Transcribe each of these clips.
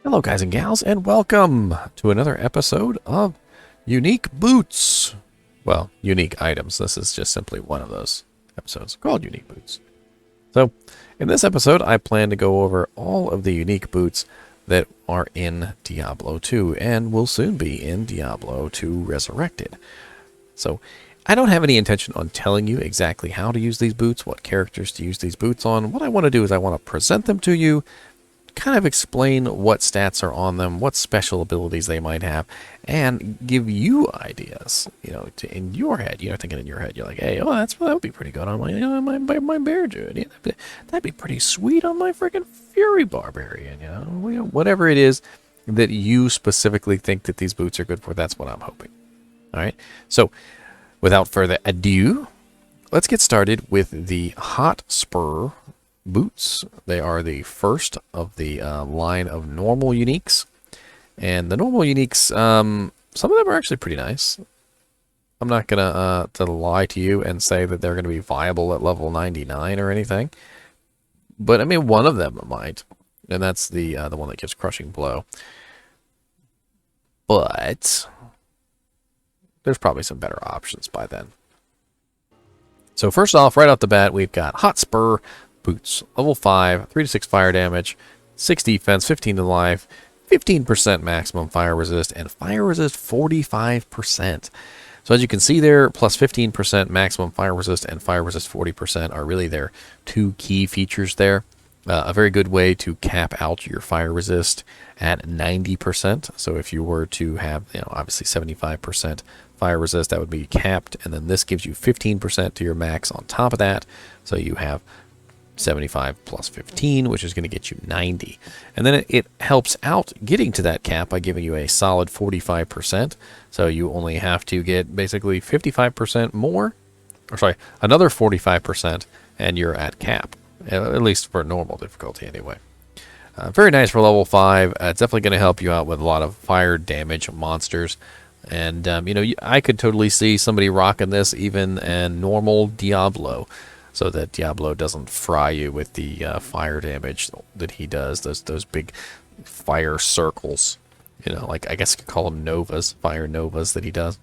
Hello guys and gals, and welcome to another episode of Unique Boots. Well, unique items. This is just simply one of those episodes called Unique Boots. So, in this episode, I plan to go over all of the unique boots that are in Diablo 2 and will soon be in Diablo II Resurrected. So, I don't have any intention on telling you exactly how to use these boots, what characters to use these boots on. What I want to do is I want to present them to you, kind of explain what stats are on them, what special abilities they might have, and give you ideas, in your head. You're thinking in your head, you're like, hey, that would be pretty good on my bear druid. Yeah, that'd be pretty sweet on my freaking fury barbarian, whatever it is that you specifically think that these boots are good for, that's what I'm hoping. All right, so without further ado, let's get started with the Hotspur boots. They are the first of the line of normal uniques, and the normal uniques, some of them are actually pretty nice. I'm not gonna to lie to you and say that they're gonna be viable at level 99 or anything, but I mean one of them might, and that's the one that gives crushing blow. But there's probably some better options by then. So first off, right off the bat, we've got Hotspur boots, level 5, 3 to 6 fire damage, 6 defense, 15 to life, 15% maximum fire resist, and fire resist 45%. So as you can see there, plus 15% maximum fire resist and fire resist 40% are really their two key features there. A very good way to cap out your fire resist at 90%. So if you were to have, obviously 75% fire resist, that would be capped, and then this gives you 15% to your max on top of that. So you have 75 plus 15, which is going to get you 90. And then it helps out getting to that cap by giving you a solid 45%. So you only have to get basically 55% more, or sorry, another 45%, and you're at cap, at least for normal difficulty anyway. Very nice for level 5. It's definitely going to help you out with a lot of fire damage monsters. And, I could totally see somebody rocking this even in normal Diablo, so that Diablo doesn't fry you with the fire damage that he does, those big fire circles. Like I guess you could call them novas, fire novas that he does.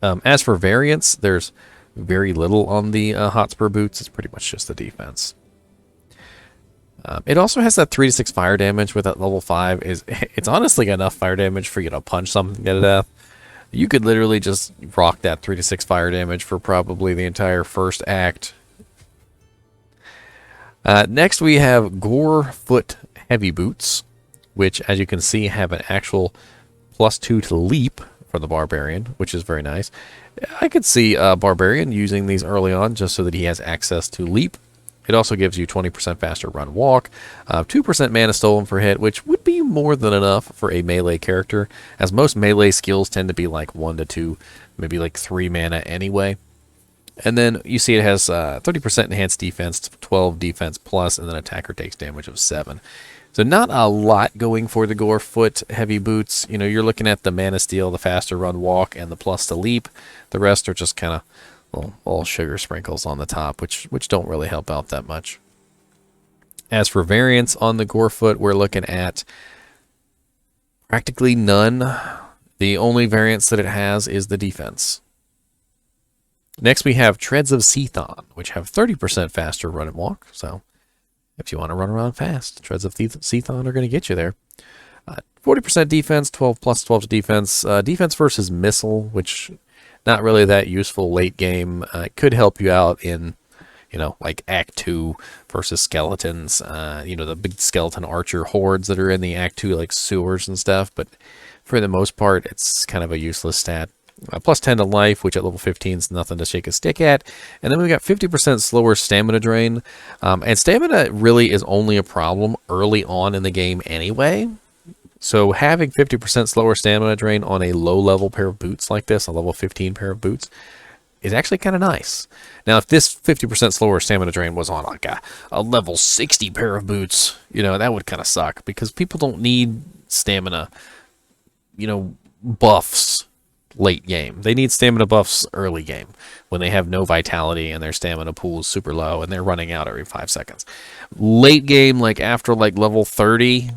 As for variants, there's very little on the Hotspur boots. It's pretty much just the defense. It also has that 3 to 6 fire damage with that level 5. It's honestly enough fire damage for you to punch something to death. You could literally just rock that 3 to 6 fire damage for probably the entire first act. Next we have Gorefoot heavy boots, which as you can see have an actual +2 to leap for the barbarian, which is very nice. I could see a barbarian using these early on just so that he has access to leap. It also gives you 20% faster run walk, 2% mana stolen for hit, which would be more than enough for a melee character, as most melee skills tend to be like 1 to 2, maybe like 3 mana anyway. And then you see it has 30% enhanced defense, 12 defense plus, and then attacker takes damage of 7. So not a lot going for the Gorefoot heavy boots. You're looking at the mana steal, the faster run walk, and the plus to leap. The rest are just kind of all sugar sprinkles on the top, which don't really help out that much. As for variants on the Gorefoot, we're looking at practically none. The only variants that it has is the defense. Next we have Treads of Cthon, which have 30% faster run and walk. So if you want to run around fast, Treads of Cthon are going to get you there. 40% defense, 12 plus 12 to defense. Defense versus missile, which not really that useful late game. It could help you out in, like Act 2 versus skeletons. The big skeleton archer hordes that are in the Act 2, like sewers and stuff. But for the most part, it's kind of a useless stat. Plus 10 to life, which at level 15 is nothing to shake a stick at. And then we've got 50% slower stamina drain. And stamina really is only a problem early on in the game anyway. So having 50% slower stamina drain on a low-level pair of boots like this, a level 15 pair of boots, is actually kind of nice. Now, if this 50% slower stamina drain was on like a level 60 pair of boots, that would kind of suck, because people don't need stamina, buffs late game. They need stamina buffs early game when they have no vitality and their stamina pool is super low and they're running out every 5 seconds. Late game, like after like level 30,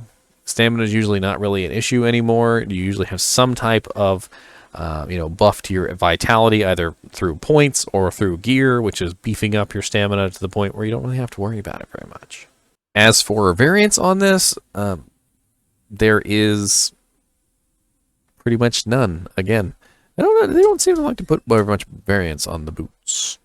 Stamina is usually not really an issue anymore. You usually have some type of buff to your vitality, either through points or through gear, which is beefing up your stamina to the point where you don't really have to worry about it very much. As for variance on this, there is pretty much none. Again, they don't seem to like to put very much variance on the boots.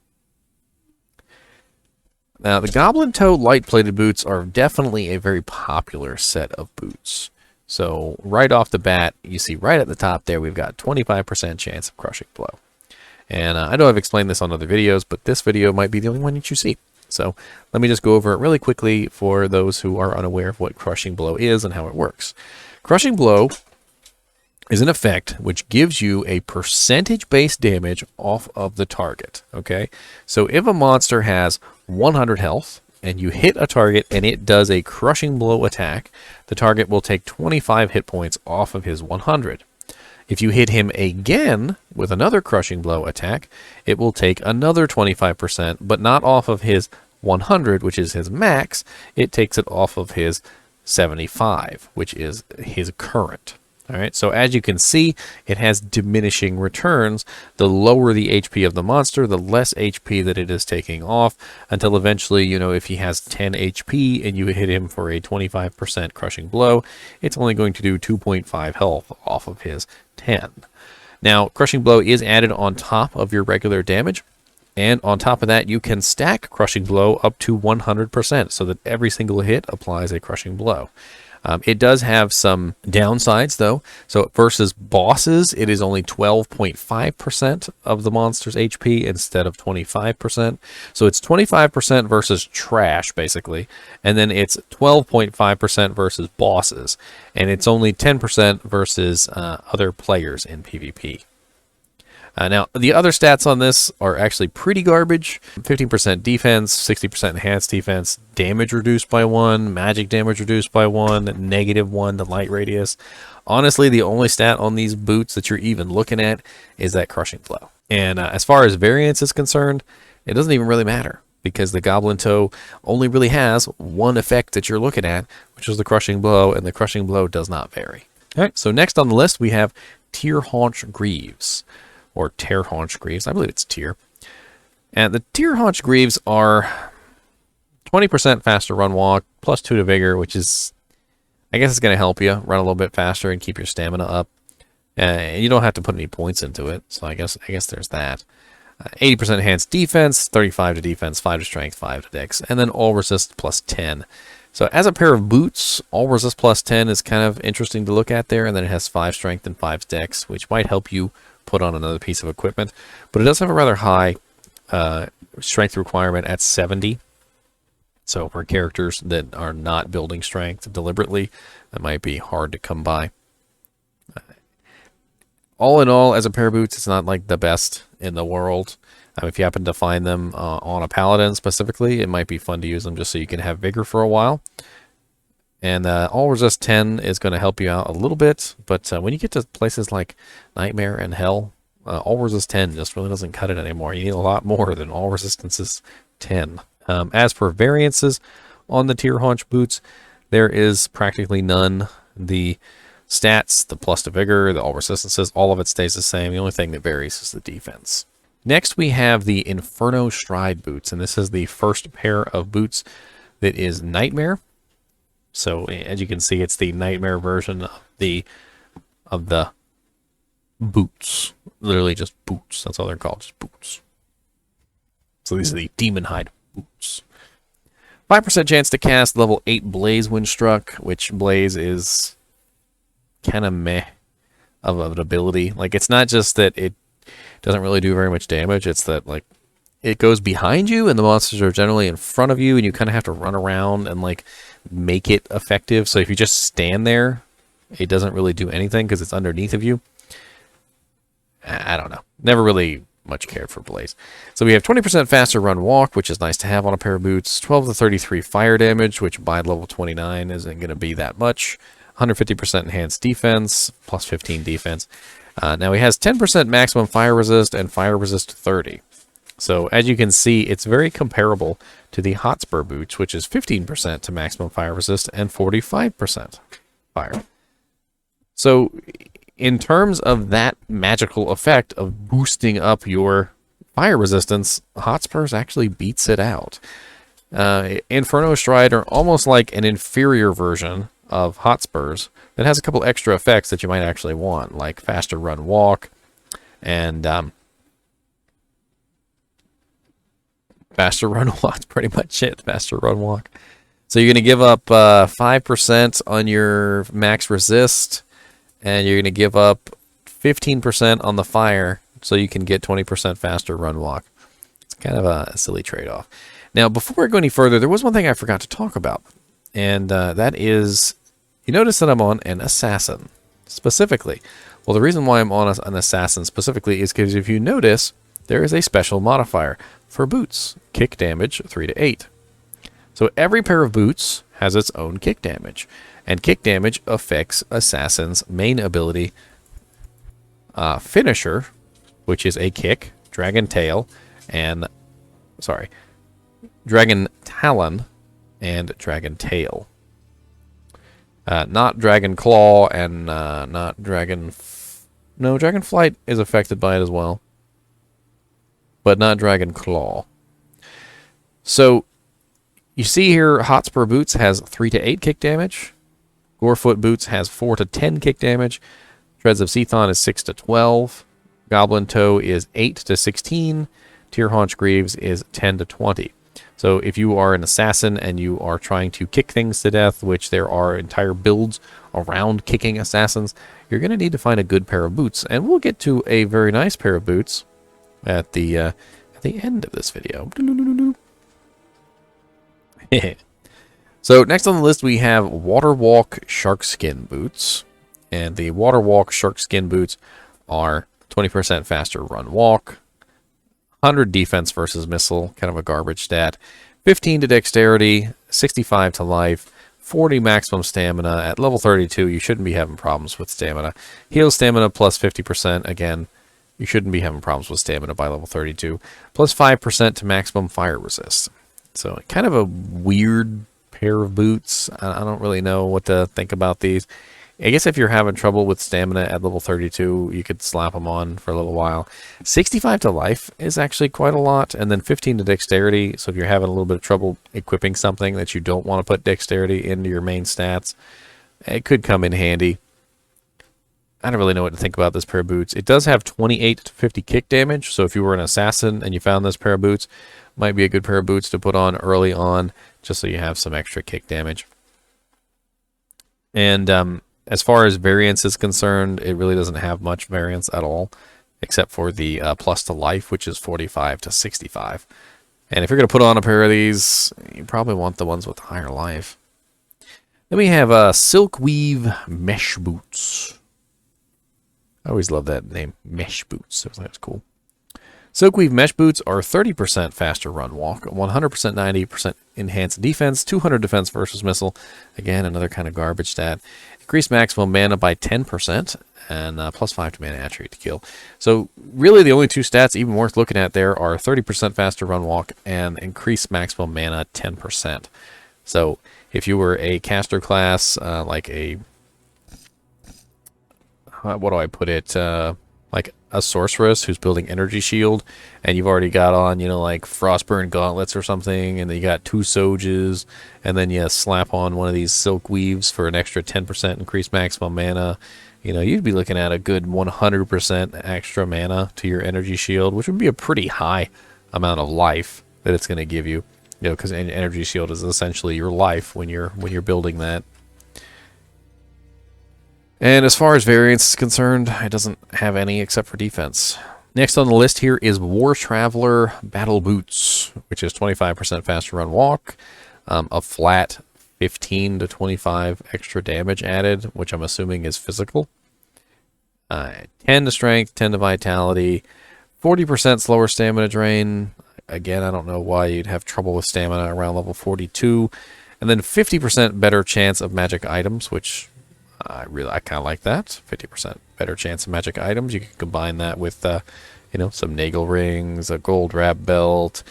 Now, the Goblin Toe light-plated boots are definitely a very popular set of boots. So right off the bat, you see right at the top there, we've got 25% chance of crushing blow. And I know I've explained this on other videos, but this video might be the only one that you see. So let me just go over it really quickly for those who are unaware of what crushing blow is and how it works. Crushing blow is an effect which gives you a percentage-based damage off of the target. Okay, so if a monster has 100 health, and you hit a target and it does a crushing blow attack, the target will take 25 hit points off of his 100. If you hit him again with another crushing blow attack, it will take another 25%, but not off of his 100, which is his max. It takes it off of his 75, which is his current. All right, so as you can see, it has diminishing returns. The lower the HP of the monster, the less HP that it is taking off, until eventually, if he has 10 HP and you hit him for a 25% crushing blow, it's only going to do 2.5 health off of his 10. Now, crushing blow is added on top of your regular damage, and on top of that, you can stack crushing blow up to 100%, so that every single hit applies a crushing blow. It does have some downsides, though. So versus bosses, it is only 12.5% of the monster's HP instead of 25%. So it's 25% versus trash, basically. And then it's 12.5% versus bosses. And it's only 10% versus other players in PvP. Now, the other stats on this are actually pretty garbage. 15% defense, 60% enhanced defense, damage reduced by 1, magic damage reduced by 1, -1 to light radius. Honestly, the only stat on these boots that you're even looking at is that crushing blow. And as far as variance is concerned, it doesn't even really matter, because the Goblin Toe only really has one effect that you're looking at, which is the crushing blow, and the crushing blow does not vary. All right, so next on the list, we have Tearhaunch Greaves. Or Tearhaunch Greaves. I believe it's Tear. And the Tearhaunch Greaves are 20% faster run walk, +2 to vigor, which is, I guess it's going to help you run a little bit faster and keep your stamina up. And you don't have to put any points into it, so I guess there's that. 80% enhanced defense, 35 to defense, 5 to strength, 5 to dex, and then all resist +10. So as a pair of boots, all resist +10 is kind of interesting to look at there, and then it has 5 strength and 5 dex, which might help you put on another piece of equipment, but it does have a rather high strength requirement at 70. So for characters that are not building strength deliberately, that might be hard to come by. All in all, as a pair of boots, it's not like the best in the world. If you happen to find them on a paladin specifically, it might be fun to use them just so you can have vigor for a while. And all resist 10 is going to help you out a little bit, but when you get to places like Nightmare and Hell, all resist 10 just really doesn't cut it anymore. You need a lot more than all resistances 10. As for variances on the Tearhaunch boots, there is practically none. The stats, the +2 to vigor, the all resistances, all of it stays the same. The only thing that varies is the defense. Next, we have the Infernostride boots, and this is the first pair of boots that is Nightmare. So as you can see, it's the Nightmare version of the boots. Literally just boots. That's all they're called, just boots. So these are the Demon Hide boots. 5% chance to cast level 8 Blaze when struck, which Blaze is kind of meh of an ability. Like, it's not just that it doesn't really do very much damage, it's that, like, it goes behind you and the monsters are generally in front of you and you kind of have to run around and, like, make it effective. So if you just stand there, it doesn't really do anything because it's underneath of you. I don't know. Never really much cared for Blaze. So we have 20% faster run walk, which is nice to have on a pair of boots. 12 to 33 fire damage, which by level 29 isn't going to be that much. 150% enhanced defense, +15 defense. Now he has 10% maximum fire resist and fire resist 30. So as you can see, it's very comparable to the Hotspur boots, which is 15% to maximum fire resist and 45%. fire. So in terms of that magical effect of boosting up your fire resistance, Hotspurs actually beats it out. Infernostride are almost like an inferior version of Hotspurs that has a couple extra effects that you might actually want, like faster run walk and faster run walk. That's pretty much it. Faster run walk. So you're going to give up 5% on your max resist, and you're going to give up 15% on the fire, so you can get 20% faster run walk. It's kind of a silly trade-off. Now, before I go any further, there was one thing I forgot to talk about, and that is, you notice that I'm on an assassin, specifically. Well, the reason why I'm on an assassin specifically is because if you notice, there is a special modifier for boots, kick damage 3 to 8. So every pair of boots has its own kick damage, and kick damage affects assassin's main ability, finisher, which is a kick, dragon tail, and dragon talon, and dragon tail. Not dragon claw and not dragon. No, dragon flight is affected by it as well, but not dragon claw. So you see here, Hotspur boots has 3 to 8 kick damage. Gorefoot boots has 4 to 10 kick damage. Treads of Cthon is 6 to 12. Goblin Toe is 8 to 16. Tearhaunch greaves is 10 to 20. So if you are an assassin and you are trying to kick things to death, which there are entire builds around kicking assassins, you're going to need to find a good pair of boots. And we'll get to a very nice pair of boots at the end of this video. So next on the list we have Waterwalk Sharkskin boots, and the Waterwalk Sharkskin boots are 20% faster run walk, 100 defense versus missile, kind of a garbage stat, 15 to dexterity, 65 to life, 40 maximum stamina. At level 32 you shouldn't be having problems with stamina. Heal stamina plus 50%, again you shouldn't be having problems with stamina by level 32, plus 5% to maximum fire resist. So kind of a weird pair of boots. I don't really know what to think about these. I guess if you're having trouble with stamina at level 32, you could slap them on for a little while. 65 to life is actually quite a lot, and then 15 to dexterity. So if you're having a little bit of trouble equipping something that you don't want to put dexterity into your main stats, it could come in handy. I don't really know what to think about this pair of boots. It does have 28 to 50 kick damage, so if you were an assassin and you found this pair of boots, might be a good pair of boots to put on early on, just so you have some extra kick damage. And as far as variance is concerned, it really doesn't have much variance at all, except for the plus to life, which is 45 to 65. And if you're going to put on a pair of these, you probably want the ones with higher life. Then we have Silkweave Mesh Boots. I always love that name, Mesh Boots. That's cool. Silkweave Mesh Boots are 30% faster run walk, 100% 90% enhanced defense, 200 defense versus missile. Again, another kind of garbage stat. Increase maximum mana by 10%, and plus 5 to mana attribute to kill. So really the only two stats even worth looking at there are 30% faster run walk and increase maximum mana 10%. So if you were a caster class, like a... what do I put it? Like a sorceress who's building energy shield, and you've already got on, you know, like frostburn gauntlets or something, and then you got 2 Soges, and then you slap on one of these Silkweaves for an extra 10% increased maximum mana. You know, you'd be looking at a good 100% extra mana to your energy shield, which would be a pretty high amount of life that it's going to give you. You know, because an energy shield is essentially your life when you're building that. And as far as variance is concerned, it doesn't have any except for defense. Next on the list here is War Traveler Battle Boots, which is 25% faster run walk, a flat 15 to 25 extra damage added, which I'm assuming is physical. 10 to strength, 10 to vitality, 40% slower stamina drain. Again, I don't know why you'd have trouble with stamina around level 42. And then 50% better chance of magic items, which... I kind of like that. 50% better chance of magic items. You can combine that with, you know, some Nagel rings, a gold wrap belt,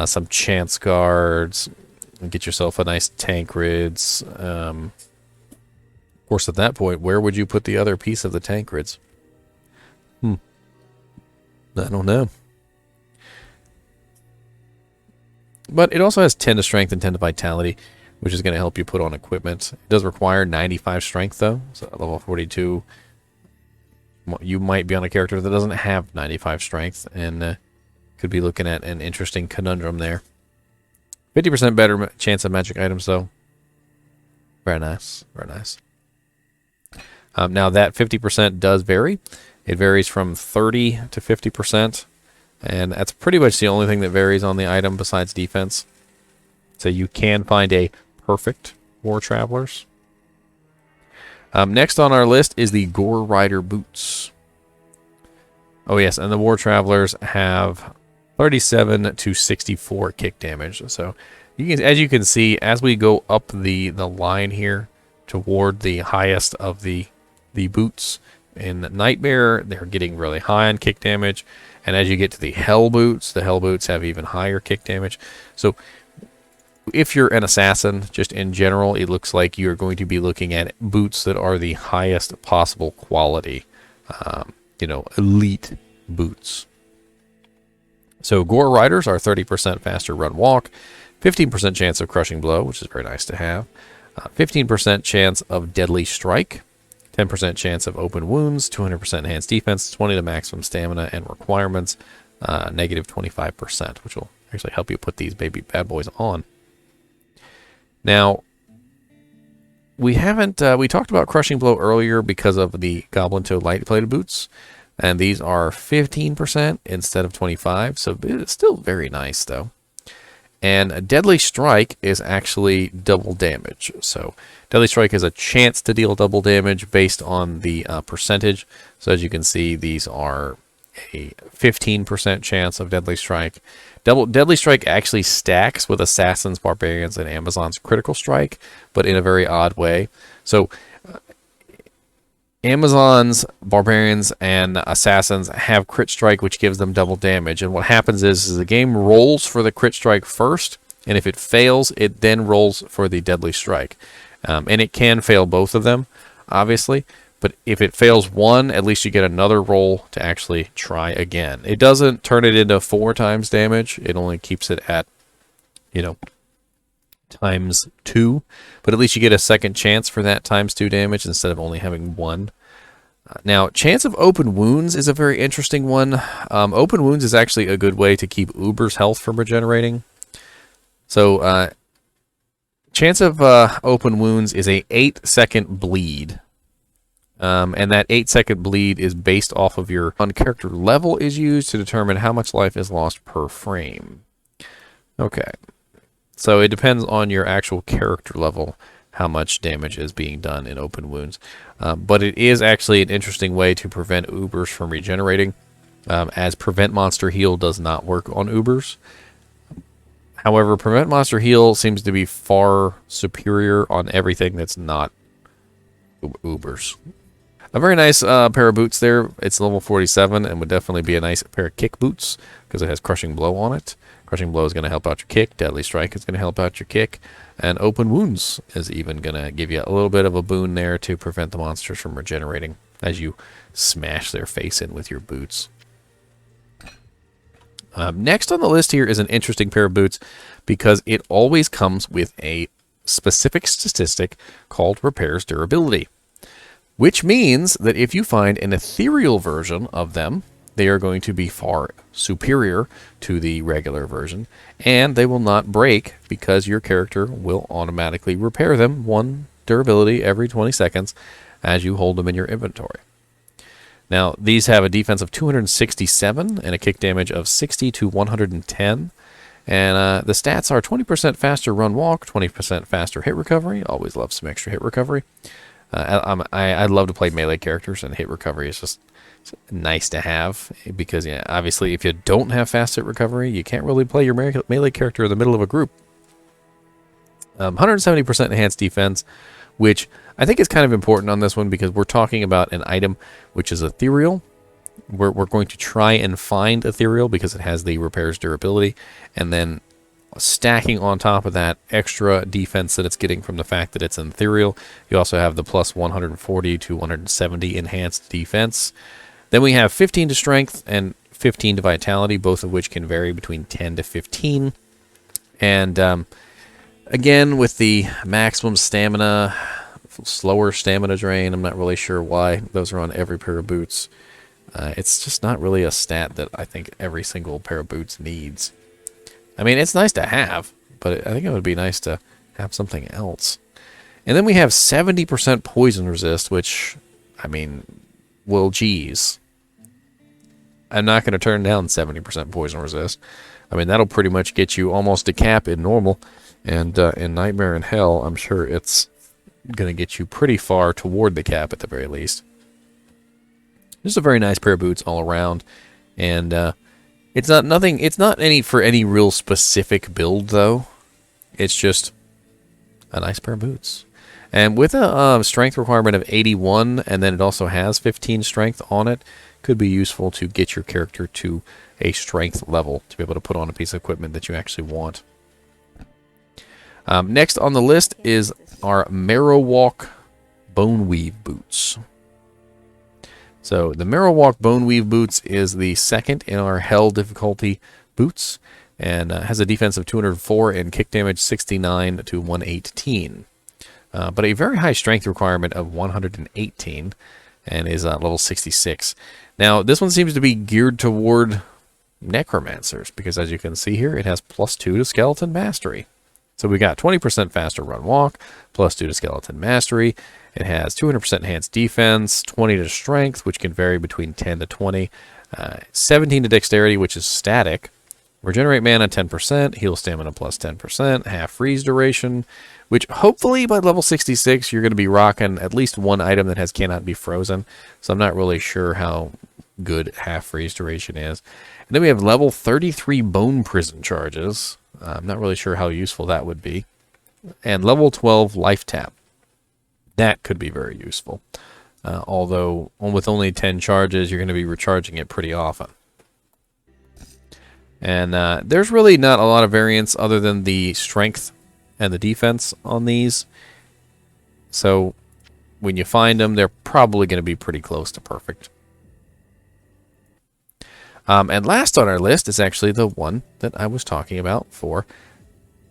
some chance guards, and get yourself a nice Tankreds, Gore course, at that point, where would you put the other piece of the tank grids? I don't know. But it also has 10 to strength and 10 to vitality, which is going to help you put on equipment. It does require 95 strength, though. So at level 42, you might be on a character that doesn't have 95 strength, and could be looking at an interesting conundrum there. 50% better chance of magic items, though. Very nice. Very nice. Now, that 50% does vary. It varies from 30 to 50%. And that's pretty much the only thing that varies on the item besides defense. So you can find a perfect War Travelers. Next on our list is the Gore Rider boots. Oh yes, and the War Travelers have 37 to 64 kick damage. So you can, as you can see, as we go up the line here toward the highest of the boots in Nightmare, they're getting really high on kick damage. And as you get to the Hell boots have even higher kick damage. So if you're an assassin, just in general, it looks like you're going to be looking at boots that are the highest possible quality, elite boots. So Gore Riders are 30% faster run walk, 15% chance of crushing blow, which is very nice to have, 15% chance of deadly strike, 10% chance of open wounds, 200% enhanced defense, 20 to maximum stamina, and requirements, negative 25%, which will actually help you put these baby bad boys on. Now, we talked about crushing blow earlier because of the Goblin Toe light plated boots, and these are 15% instead of 25%, so it's still very nice though. And a Deadly Strike is actually double damage. So Deadly Strike has a chance to deal double damage based on the percentage. So as you can see, these are a 15% chance of Deadly Strike. Deadly Strike actually stacks with Assassins, Barbarians, and Amazons Critical Strike, but in a very odd way. So Amazons, Barbarians, and Assassins have Crit Strike, which gives them double damage. And what happens is the game rolls for the Crit Strike first, and if it fails, it then rolls for the Deadly Strike. And it can fail both of them, obviously. But if it fails one, at least you get another roll to actually try again. It doesn't turn it into 4 times damage. It only keeps it at, times 2, but at least you get a second chance for that times 2 damage instead of only having 1. Now, chance of open wounds is a very interesting one. Open wounds is actually a good way to keep Uber's health from regenerating. So, chance of open wounds is a 8-second bleed. And that 8-second bleed is based off of your character level is used to determine how much life is lost per frame. Okay. So it depends on your actual character level how much damage is being done in open wounds. But it is actually an interesting way to prevent Ubers from regenerating, as Prevent Monster Heal does not work on Ubers. However, Prevent Monster Heal seems to be far superior on everything that's not Ubers. A very nice pair of boots there. It's level 47 and would definitely be a nice pair of kick boots because it has Crushing Blow on it. Crushing Blow is going to help out your kick. Deadly Strike is going to help out your kick. And Open Wounds is even going to give you a little bit of a boon there to prevent the monsters from regenerating as you smash their face in with your boots. Next on the list here is an interesting pair of boots because it always comes with a specific statistic called Repairs Durability, which means that if you find an ethereal version of them, they are going to be far superior to the regular version, and they will not break because your character will automatically repair them 1 durability every 20 seconds as you hold them in your inventory. Now, these have a defense of 267 and a kick damage of 60 to 110. And the stats are 20% faster run walk, 20% faster hit recovery. Always love some extra hit recovery. I love to play melee characters, and hit recovery is just nice to have because obviously if you don't have fast hit recovery, you can't really play your melee character in the middle of a group. 170% enhanced defense, which I think is kind of important on this one because we're talking about an item which is ethereal. We're going to try and find ethereal because it has the repairs durability, and then stacking on top of that extra defense that it's getting from the fact that it's ethereal, you also have the plus 140 to 170 enhanced defense. Then we have 15 to strength and 15 to vitality, both of which can vary between 10 to 15. And again, with the maximum stamina, slower stamina drain, I'm not really sure why those are on every pair of boots. It's just not really a stat that I think every single pair of boots needs. I mean, it's nice to have, but I think it would be nice to have something else. And then we have 70% poison resist, which, I mean, well, geez. I'm not going to turn down 70% poison resist. I mean, that'll pretty much get you almost a cap in normal. And in Nightmare and Hell, I'm sure it's going to get you pretty far toward the cap at the very least. Just a very nice pair of boots all around. And it's not any for any real specific build, though. It's just a nice pair of boots. And with a strength requirement of 81, and then it also has 15 strength on it, could be useful to get your character to a strength level to be able to put on a piece of equipment that you actually want. Next on the list is our Marrowwalk Boneweave boots. So the Marrowwalk Boneweave boots is the second in our Hell difficulty boots, and has a defense of 204 and kick damage 69 to 118. But a very high strength requirement of 118, and is level 66. Now, this one seems to be geared toward necromancers, because as you can see here, it has +2 to skeleton mastery. So we got 20% faster run walk, +2 to skeleton mastery. It has 200% enhanced defense, 20 to strength, which can vary between 10 to 20, 17 to dexterity, which is static, regenerate mana 10%, heal stamina plus 10%, half freeze duration, which hopefully by level 66 you're going to be rocking at least one item that cannot be frozen. So I'm not really sure how good half freeze duration is. And then we have level 33 bone prison charges. I'm not really sure how useful that would be. And level 12 life tap. That could be very useful. Although with only 10 charges, you're going to be recharging it pretty often. And there's really not a lot of variance other than the strength and the defense on these. So when you find them, they're probably going to be pretty close to perfect. And last on our list is actually the one that I was talking about for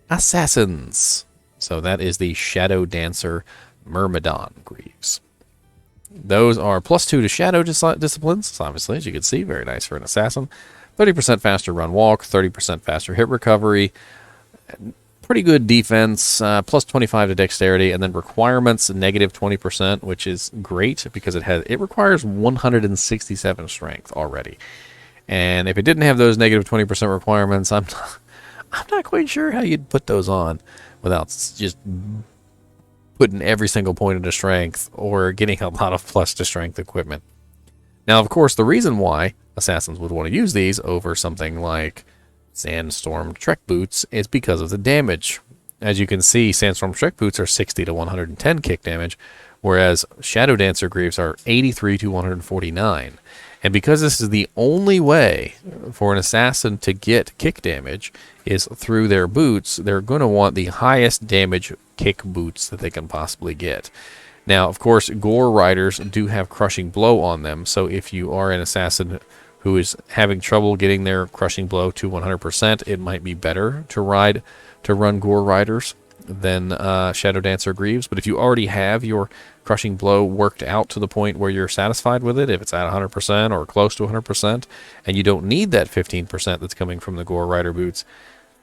assassins. So that is the Shadow Dancer Myrmidon Greaves. Those are +2 to Shadow Disciplines. So obviously, as you can see, very nice for an assassin. 30% faster run walk, 30% faster hit recovery. Pretty good defense, +25 to dexterity, and then requirements -20%, which is great because it requires 167 strength already. And if it didn't have those -20% requirements, I'm not quite sure how you'd put those on without just putting every single point into strength or getting a lot of plus to strength equipment. Now, of course, the reason why assassins would want to use these over something like Sandstorm Trek boots is because of the damage. As you can see, Sandstorm Trek boots are 60 to 110 kick damage, whereas Shadow Dancer Greaves are 83 to 149. And because this is the only way for an assassin to get kick damage is through their boots, they're going to want the highest damage kick boots that they can possibly get. Now, of course, Gore Riders do have Crushing Blow on them, so if you are an assassin who is having trouble getting their Crushing Blow to 100%, it might be better to run Gore Riders than Shadow Dancer Greaves. But if you already have your Crushing Blow worked out to the point where you're satisfied with it, if it's at 100% or close to 100%, and you don't need that 15% that's coming from the Gore Rider boots,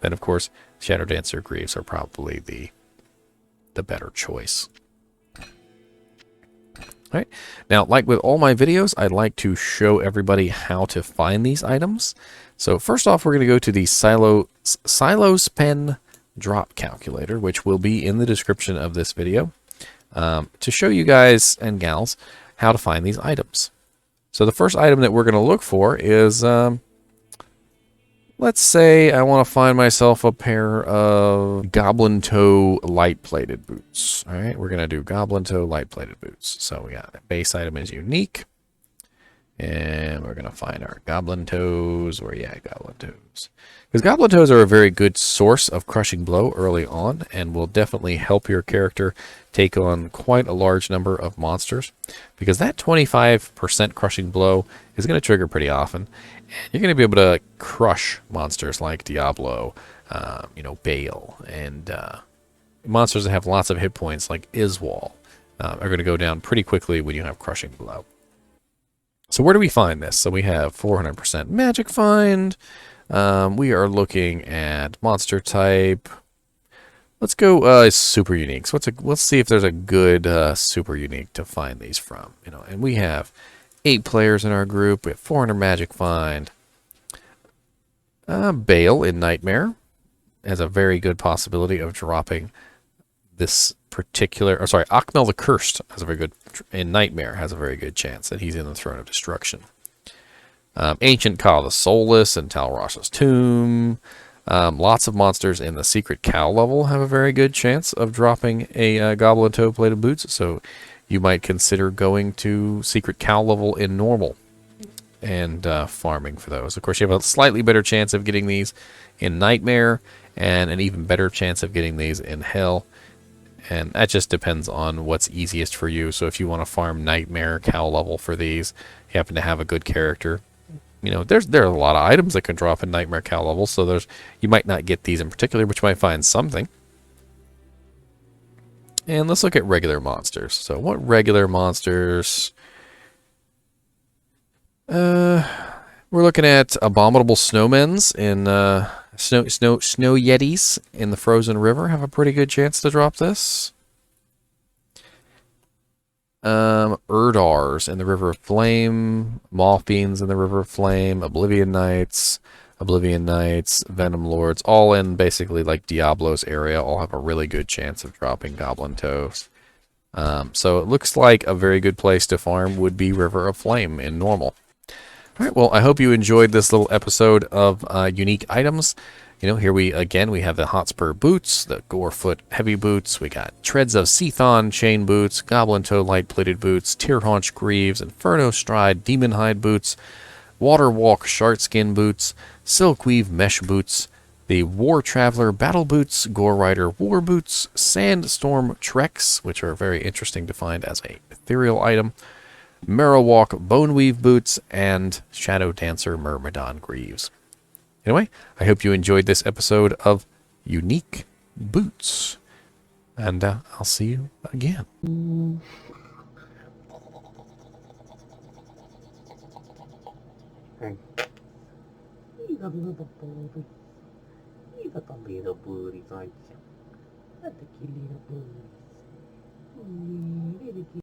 then of course Shadow Dancer Greaves are probably the better choice. All right. Now, like with all my videos, I'd like to show everybody how to find these items. So first off, we're going to go to the Silospen drop calculator, which will be in the description of this video, to show you guys and gals how to find these items. So the first item that we're going to look for is, let's say I want to find myself a pair of Goblin Toe light-plated boots. All right, we're going to do Goblin Toe light-plated boots. So we got base item is unique. And we're going to find our Goblin Toes. Where, yeah, Goblin Toes. Because Goblin Toes are a very good source of Crushing Blow early on, and will definitely help your character take on quite a large number of monsters. Because that 25% Crushing Blow is going to trigger pretty often. And you're going to be able to crush monsters like Diablo, Bale, and monsters that have lots of hit points like Qlvl are going to go down pretty quickly when you have Crushing Blow. So where do we find this? So we have 400% magic find. We are looking at monster type. Let's go super unique. So let's see if there's a good super unique to find these from. And we have 8 players in our group. We have 400 magic find. Bale in Nightmare has a very good possibility of dropping this particular, Qlvl the Cursed has a very good, in Nightmare has a very good chance that he's in the Throne of Destruction. Ancient Ka the Soulless and Talrash's Tomb. Lots of monsters in the Secret Qlvl have a very good chance of dropping a Goblin Toe plated boots, so you might consider going to Secret Qlvl in normal and farming for those. Of course, you have a slightly better chance of getting these in Nightmare, and an even better chance of getting these in Hell. And that just depends on what's easiest for you. So if you want to farm Nightmare Qlvl for these, you happen to have a good character. There are a lot of items that can drop in Nightmare Qlvl, so you might not get these in particular, but you might find something. And let's look at regular monsters. So what regular monsters? We're looking at abominable snowmen's in snow yetis in the frozen river have a pretty good chance to drop this. Urdars in the River of Flame, Mothfiends in the River of Flame, Oblivion Knights, Venom Lords, all in basically like Diablo's area, all have a really good chance of dropping Goblin Toes. So it looks like a very good place to farm would be River of Flame in normal. All right, well, I hope you enjoyed this little episode of unique items. Here we have the Hotspur boots, the Gorefoot heavy boots. We got Treads of Cthon chain boots, Goblin Toe light plated boots, Tearhaunch greaves, Infernostride demon hide boots, Waterwalk sharkskin boots, Silkweave mesh boots, the War Traveler battle boots, Gore Rider war boots, Sandstorm Treks, which are very interesting to find as a ethereal item, Marrowwalk boneweave boots, and Shadow Dancer Myrmidon greaves. Anyway, I hope you enjoyed this episode of Unique Boots, and I'll see you again.